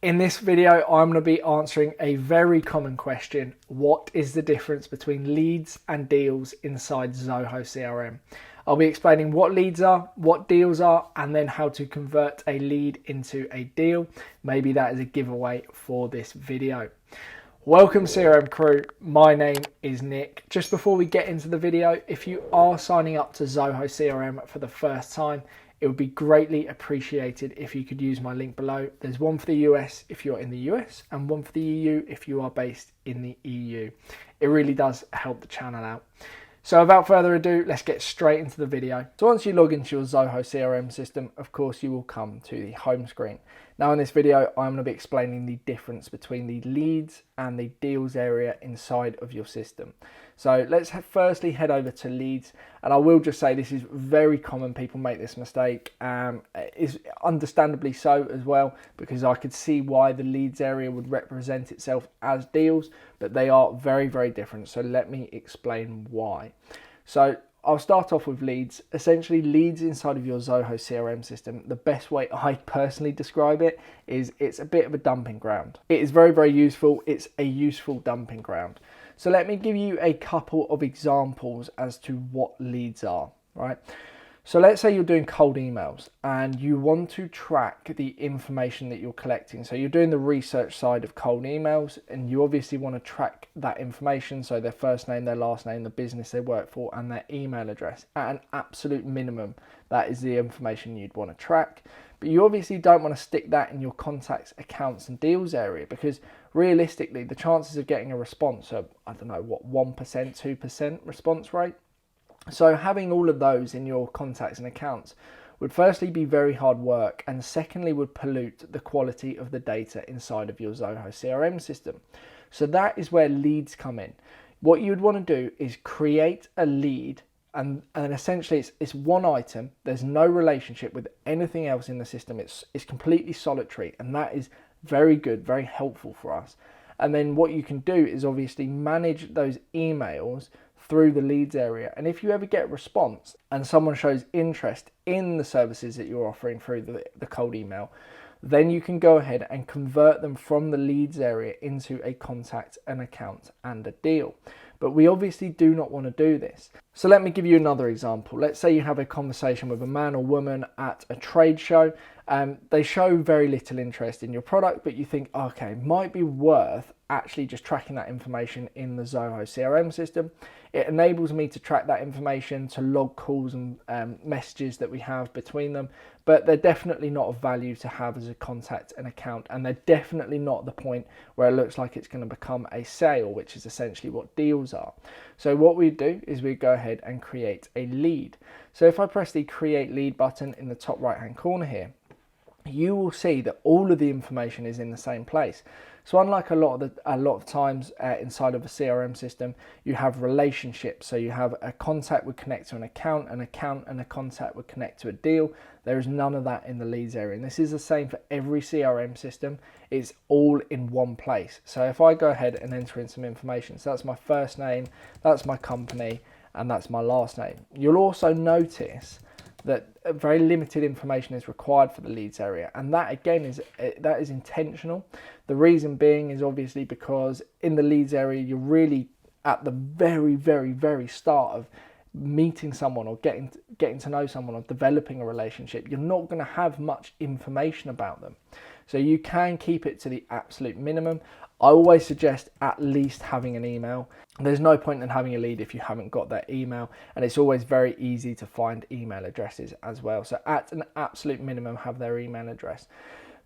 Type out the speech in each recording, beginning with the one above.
In this video, I'm going to be answering a very common question. What is the difference between leads and deals inside Zoho CRM? I'll be explaining what leads are, what deals are, and then how to convert a lead into a deal. Maybe that is a giveaway for this video. Welcome CRM crew, my name is Nick. Just before we get into the video, if you are signing up to Zoho CRM for the first time, it would be greatly appreciated if you could use my link below. There's one for the US if you're in the US and one for the EU if you are based in the EU. It really does help the channel out. So without further ado, let's get straight into the video. So once you log into your Zoho CRM system, of course, you will come to the home screen. Now in this video, I'm going to be explaining the difference between the leads and the deals area inside of your system. So let's firstly head over to leads. And I will just say this is very common. People make this mistake. Is understandably so as well, because I could see why the leads area would represent itself as deals, but they are very, very different. So let me explain why. So I'll start off with leads. Essentially, leads inside of your Zoho CRM system, the best way I personally describe it is it's a bit of a dumping ground. It is very, very useful. It's a useful dumping ground. So let me give you a couple of examples as to what leads are, right? So let's say you're doing cold emails and you want to track the information that you're collecting. So you're doing the research side of cold emails and you obviously want to track that information. So their first name, their last name, the business they work for, and their email address. At an absolute minimum, that is the information you'd want to track. But you obviously don't want to stick that in your contacts, accounts and deals area, because realistically, the chances of getting a response are, I don't know, what, 1%, 2% response rate. So having all of those in your contacts and accounts would firstly be very hard work, and secondly would pollute the quality of the data inside of your Zoho CRM system. So that is where leads come in. What you would want to do is create a lead, and essentially it's one item. There's no relationship with anything else in the system. It's completely solitary, and that is very good, very helpful for us. And then what you can do is obviously manage those emails through the leads area. And if you ever get a response and someone shows interest in the services that you're offering through the cold email, then you can go ahead and convert them from the leads area into a contact, an account and a deal. But we obviously do not want to do this. So let me give you another example. Let's say you have a conversation with a man or woman at a trade show. They show very little interest in your product, but you think, okay, might be worth actually just tracking that information in the Zoho CRM system. It enables me to track that information, to log calls and messages that we have between them, but they're definitely not of value to have as a contact and account, and they're definitely not the point where it looks like it's going to become a sale, which is essentially what deals are. So what we do is we go ahead and create a lead. So if I press the create lead button in the top right hand corner here, you will see that all of the information is in the same place. So unlike a lot of times inside of a CRM system, you have relationships. So you have a contact would connect to an account and a contact would connect to a deal. There is none of that in the leads area. And this is the same for every CRM system. It's all in one place. So if I go ahead and enter in some information, so that's my first name, that's my company, and that's my last name. You'll also notice that very limited information is required for the leads area, and that again is intentional. The reason being is obviously because in the leads area you're really at the very, very, very start of meeting someone or getting to know someone or developing a relationship. You're not going to have much information about them, so you can keep it to the absolute minimum. I always suggest at least having an email. There's no point in having a lead if you haven't got that email, and it's always very easy to find email addresses as well. So at an absolute minimum, have their email address.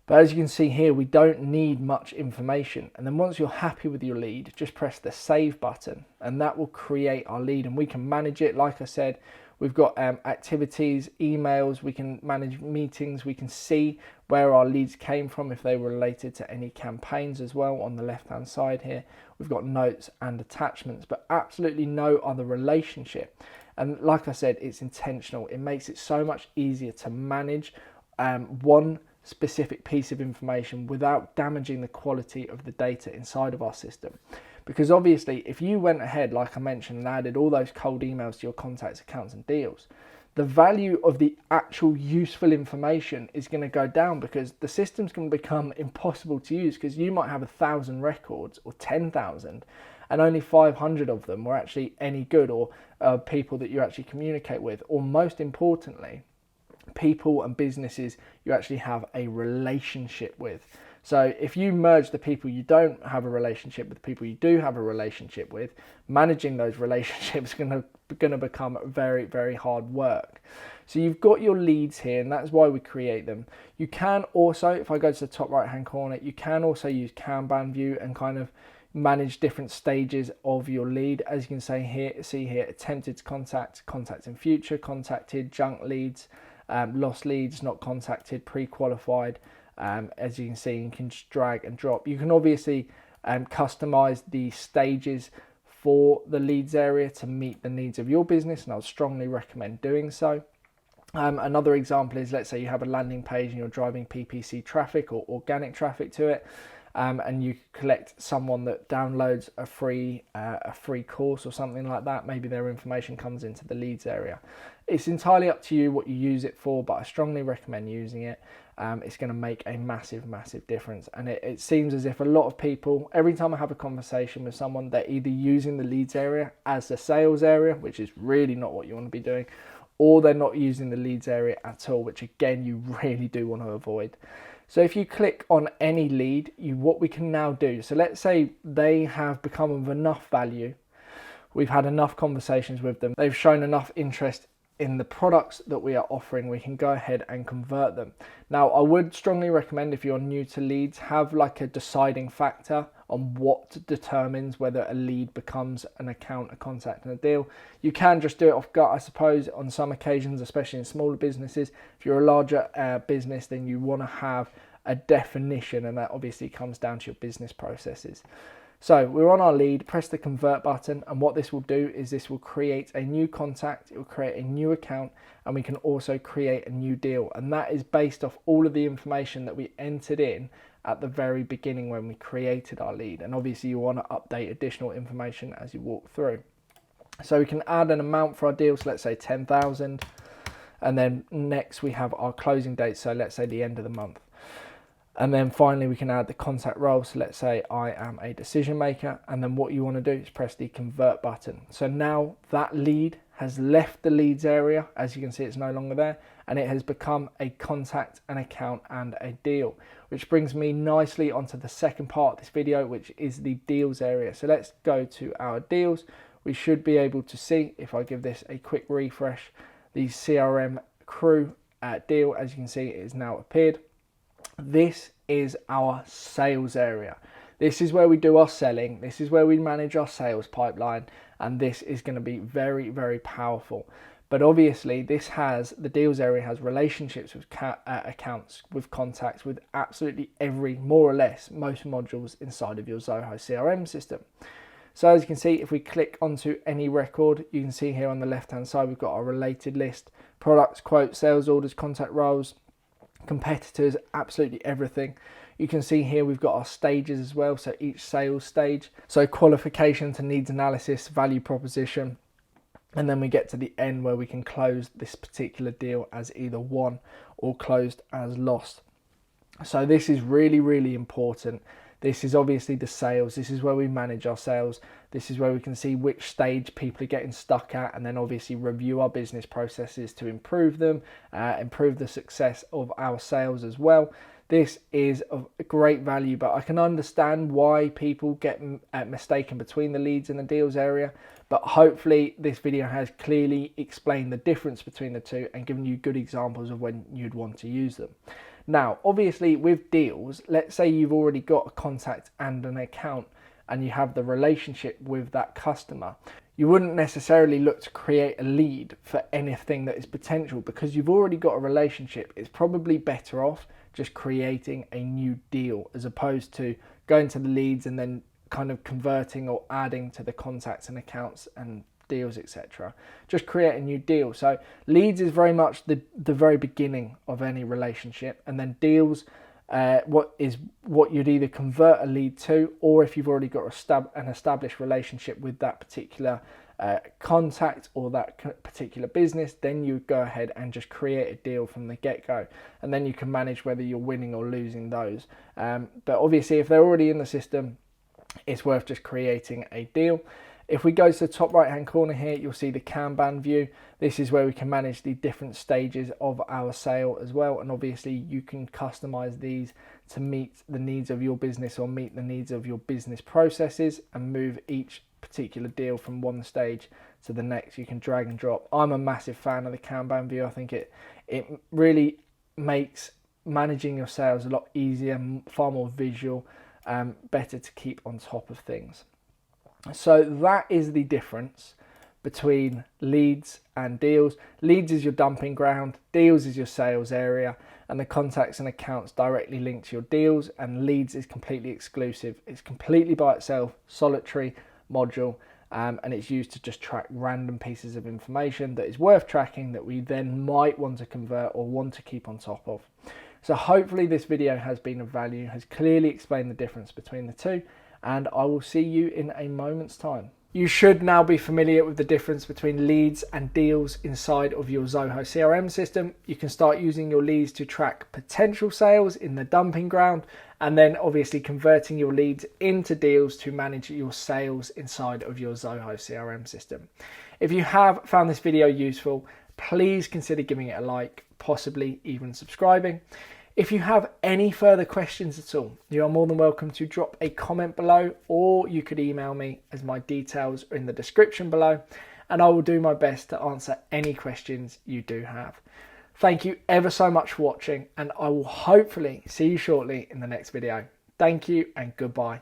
But as you can see here, we don't need much information. And then once you're happy with your lead, just press the save button and that will create our lead, and we can manage it. Like I said, we've got activities, emails, we can manage meetings, we can see where our leads came from, if they were related to any campaigns as well on the left hand side here. We've got notes and attachments, but absolutely no other relationship. And like I said, it's intentional. It makes it so much easier to manage one specific piece of information without damaging the quality of the data inside of our system. Because obviously if you went ahead, like I mentioned, and added all those cold emails to your contacts, accounts and deals, the value of the actual useful information is going to go down, because the system's going to become impossible to use, because you might have 1,000 records or 10,000 and only 500 of them were actually any good, or people that you actually communicate with, or most importantly, people and businesses you actually have a relationship with. So if you merge the people you don't have a relationship with the people you do have a relationship with, managing those relationships is going to become very, very hard work. So you've got your leads here, and that's why we create them. You can also, if I go to the top right hand corner, you can also use Kanban view and kind of manage different stages of your lead. As you can see here, attempted to contact, contact in future, contacted, junk leads, lost leads, not contacted, pre-qualified. As you can see, you can just drag and drop. You can obviously customize the stages for the leads area to meet the needs of your business, and I would strongly recommend doing so. Another example is, let's say you have a landing page and you're driving PPC traffic or organic traffic to it, and you collect someone that downloads a free course or something like that. Maybe their information comes into the leads area. It's entirely up to you what you use it for, but I strongly recommend using it. It's going to make a massive difference. And it seems as if a lot of people, every time I have a conversation with someone, they're either using the leads area as the sales area, which is really not what you want to be doing, or they're not using the leads area at all, which again, you really do want to avoid. So if you click on any lead, what we can now do, so let's say they have become of enough value, we've had enough conversations with them, they've shown enough interest in the products that we are offering, we can go ahead and convert them. Now, I would strongly recommend, if you're new to leads, have like a deciding factor on what determines whether a lead becomes an account, a contact, and a deal. You can just do it off gut, I suppose, on some occasions, especially in smaller businesses. If you're a larger business, then you want to have a definition, and that obviously comes down to your business processes. So we're on our lead, press the convert button, and what this will do is this will create a new contact, it will create a new account, and we can also create a new deal. And that is based off all of the information that we entered in at the very beginning when we created our lead. And obviously you want to update additional information as you walk through. So we can add an amount for our deal, so let's say 10,000. And then next we have our closing date, so let's say the end of the month. And then finally we can add the contact role, so let's say I am a decision maker, and then what you want to do is press the convert button. So now that lead has left the leads area, as you can see it's no longer there, and it has become a contact, an account, and a deal, which brings me nicely onto the second part of this video, which is the deals area. So let's go to our deals. We should be able to see, if I give this a quick refresh, the CRM crew deal, as you can see, it has now appeared. This is our sales area. This is where we do our selling. This is where we manage our sales pipeline. And this is going to be very, very powerful. But obviously the deals area has relationships with accounts, with contacts, with absolutely more or less, most modules inside of your Zoho CRM system. So as you can see, if we click onto any record, you can see here on the left-hand side, we've got our related list, products, quotes, sales orders, contact roles, competitors, absolutely everything. You can see here we've got our stages as well, so each sales stage, so qualification to needs analysis, value proposition, and then we get to the end where we can close this particular deal as either won or closed as lost. So this is really, really important. This is obviously the sales. This is where we manage our sales. This is where we can see which stage people are getting stuck at, and then obviously review our business processes to improve them, improve the success of our sales as well. This is of great value, but I can understand why people get mistaken between the leads and the deals area. But hopefully this video has clearly explained the difference between the two and given you good examples of when you'd want to use them. Now, obviously with deals, let's say you've already got a contact and an account and you have the relationship with that customer. You wouldn't necessarily look to create a lead for anything that is potential, because you've already got a relationship. It's probably better off just creating a new deal as opposed to going to the leads and then kind of converting or adding to the contacts and accounts and deals, etc. Just create a new deal. So leads is very much the very beginning of any relationship, and then deals what you'd either convert a lead to, or if you've already got an established relationship with that particular contact or that particular business, then you go ahead and just create a deal from the get-go, and then you can manage whether you're winning or losing those. But obviously if they're already in the system, it's worth just creating a deal. If we go to the top right hand corner here, you'll see the Kanban view. This is where we can manage the different stages of our sale as well, and obviously you can customize these to meet the needs of your business or meet the needs of your business processes and move each particular deal from one stage to the next. You can drag and drop. I'm a massive fan of the Kanban view. I think it really makes managing your sales a lot easier, far more visual, better to keep on top of things. So that is the difference between leads and deals. Leads is your dumping ground, deals is your sales area, and the contacts and accounts directly linked to your deals, and leads is completely exclusive. It's completely by itself, solitary module, and it's used to just track random pieces of information that is worth tracking that we then might want to convert or want to keep on top of. So hopefully this video has been of value, has clearly explained the difference between the two, and I will see you in a moment's time. You should now be familiar with the difference between leads and deals inside of your Zoho CRM system. You can start using your leads to track potential sales in the dumping ground, and then obviously converting your leads into deals to manage your sales inside of your Zoho CRM system. If you have found this video useful, please consider giving it a like, possibly even subscribing. If you have any further questions at all, you are more than welcome to drop a comment below, or you could email me, as my details are in the description below, and I will do my best to answer any questions you do have. Thank you ever so much for watching, and I will hopefully see you shortly in the next video. Thank you and goodbye.